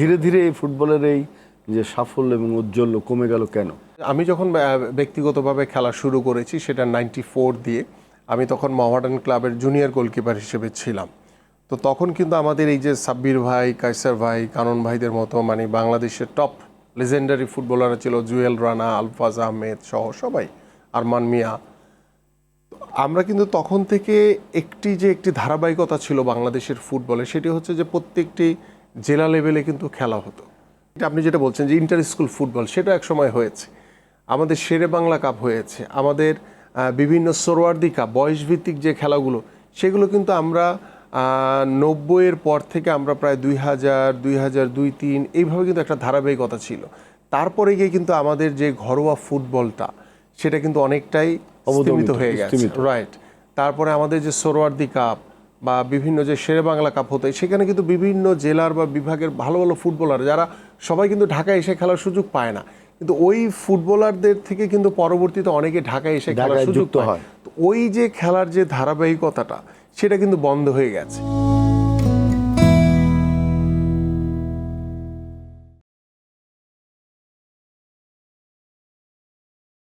ধীরে ধীরে এই ফুটবলের এই যে সাফল্য এবং ঔজ্জ্বল্য কমে গেল কেন? আমি যখন ব্যক্তিগতভাবে খেলা শুরু করেছি সেটা 94 দিয়ে, আমি তখন মোহামেডান ক্লাবের জুনিয়র গোলকিপার হিসেবে ছিলাম। তো তখন কিন্তু আমাদের এই যে সাব্বির ভাই, কায়সার ভাই, কানন ভাইদের মতো মানে বাংলাদেশের টপ লেজেন্ডারি ফুটবলাররা ছিল, জুয়েল রানা, আলফাজ আহমেদ সহ সবাই, আরমান মিয়া। আমরা কিন্তু তখন থেকে একটি ধারাবাহিকতা ছিল বাংলাদেশের ফুটবলে, সেটি হচ্ছে যে প্রত্যেকটি জেলা লেভেলে কিন্তু খেলা হতো। এটা আপনি যেটা বলছেন যে ইন্টার স্কুল ফুটবল, সেটা এক সময় হয়েছে। আমাদের শেরে বাংলা কাপ হয়েছে, আমাদের বিভিন্ন সোরওয়ার্দি কাপ, বয়সভিত্তিক যে খেলাগুলো, সেগুলো কিন্তু আমরা 90-এর পর থেকে আমরা প্রায় 2000, 2002-03 এইভাবে কিন্তু একটা ধারাবাহিকতা ছিল। তারপরে গিয়ে কিন্তু আমাদের যে ঘরোয়া ফুটবলটা, সেটা কিন্তু অনেকটাই স্তীমিত হয়ে গেছে, রাইট। তারপরে আমাদের যে সোরওয়ার্দি কাপ বা বিভিন্ন যে শেরে বাংলা কাপ হতো, সেখানে কিন্তু বিভিন্ন জেলার বা বিভাগের ভালো ভালো ফুটবলার যারা সবাই কিন্তু ঢাকায় এসে খেলার সুযোগ পায় না, কিন্তু ওই ফুটবলারদের থেকে কিন্তু পরবর্তীতে অনেকে ঢাকায় এসে খেলার সুযোগ পায়। তো ওই যে খেলার যে ধারাবাহিকতাটা, সেটা কিন্তু বন্ধ হয়ে গেছে।